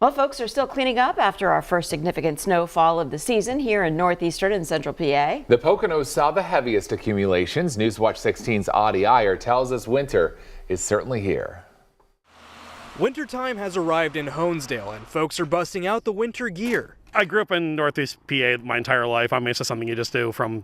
Well, folks are still cleaning up after our first significant snowfall of the season here in northeastern and central PA. The Poconos saw the heaviest accumulations. Newswatch 16's Audie Iyer tells us winter is certainly here. Wintertime has arrived in Honesdale, and folks are busting out the winter gear. I grew up in Northeast PA my entire life. I mean, it's just something you just do from,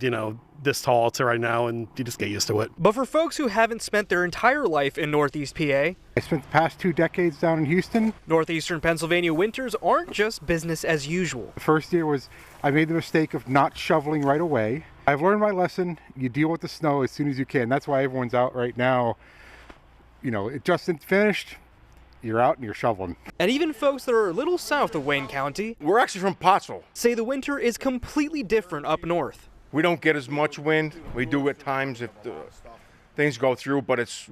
this tall to right now, and you just get used to it. But for folks who haven't spent their entire life in Northeast PA, I spent the past 2 decades down in Houston. Northeastern Pennsylvania winters aren't just business as usual. The first year I made the mistake of not shoveling right away. I've learned my lesson. You deal with the snow as soon as you can. That's why everyone's out right now. It just isn't finished. You're out and you're shoveling. And even folks that are a little south of Wayne County, we're actually from Pottsville, say the winter is completely different up north. We don't get as much wind. We do at times if things go through, but it's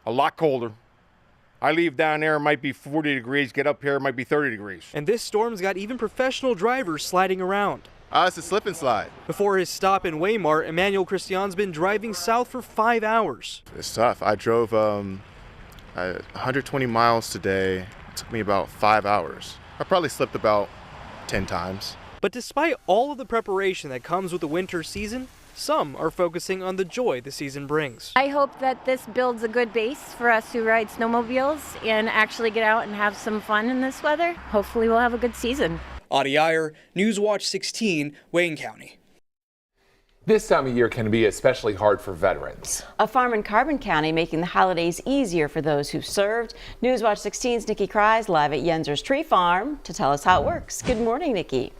a lot colder. I leave down there, it might be 40 degrees, get up here, it might be 30 degrees. And this storm's got even professional drivers sliding around. It's a slip and slide. Before his stop in Waymart, Emmanuel Christian's been driving south for 5 hours. It's tough. I drove 120 miles today. It took me about 5 hours. I probably slipped about 10 times. But despite all of the preparation that comes with the winter season, some are focusing on the joy the season brings. I hope that this builds a good base for us who ride snowmobiles and actually get out and have some fun in this weather. Hopefully we'll have a good season. Audie Iyer, Newswatch 16, Wayne County. This time of year can be especially hard for veterans. A farm in Carbon County making the holidays easier for those who served. Newswatch 16's Nikki Kreis live at Yenzer's Tree Farm to tell us how it works. Good morning, Nikki.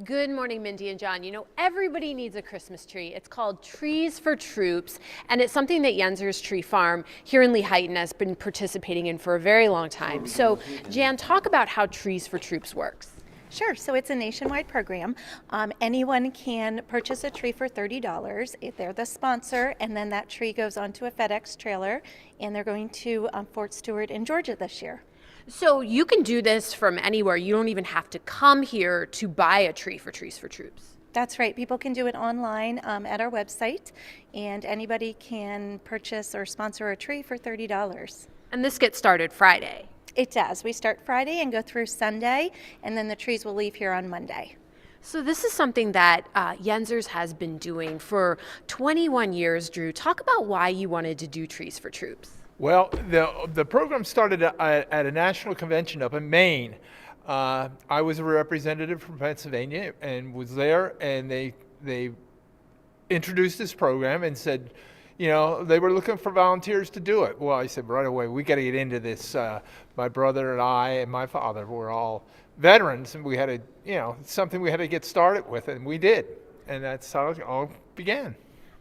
Good morning, Mindy and John. Everybody needs a Christmas tree. It's called Trees for Troops, and it's something that Yenzer's Tree Farm here in Lehighton has been participating in for a very long time. So, Jan, talk about how Trees for Troops works. Sure. So it's a nationwide program. Anyone can purchase a tree for $30 if they're the sponsor, and then that tree goes onto a FedEx trailer, and they're going to Fort Stewart in Georgia this year. So you can do this from anywhere. You don't even have to come here to buy a tree for Trees for Troops. That's right. People can do it online at our website, and anybody can purchase or sponsor a tree for $30. And this gets started Friday. It does. We start Friday and go through Sunday, and then the trees will leave here on Monday. So this is something that Yenzer's has been doing for 21 years, Drew. Talk about why you wanted to do Trees for Troops. Well, the program started at a national convention up in Maine. I was a representative from Pennsylvania and was there, and they introduced this program and said, they were looking for volunteers to do it. Well, I said right away, we got to get into this. My brother and I and my father were all veterans, and we had something we had to get started with, and we did. And that's how it all began.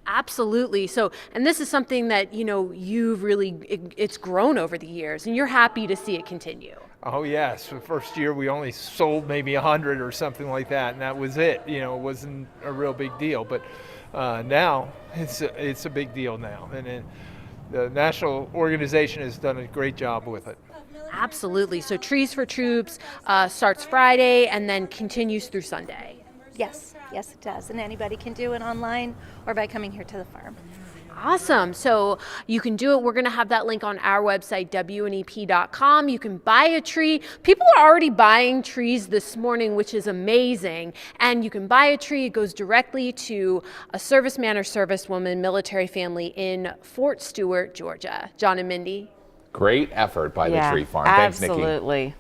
Absolutely. So, and this is something that, you've really, it's grown over the years, and you're happy to see it continue. Oh, yes. The first year we only sold maybe 100 or something like that, and that was it. It wasn't a real big deal. But now it's a big deal now. And the national organization has done a great job with it. Absolutely. So Trees for Troops starts Friday and then continues through Sunday. Yes, it does. And anybody can do it online or by coming here to the farm. Awesome. So you can do it. We're going to have that link on our website, WNEP.com. You can buy a tree. People are already buying trees this morning, which is amazing. And you can buy a tree. It goes directly to a serviceman or servicewoman, military family in Fort Stewart, Georgia. John and Mindy. Great effort by the Tree Farm. Absolutely. Thanks, Nikki.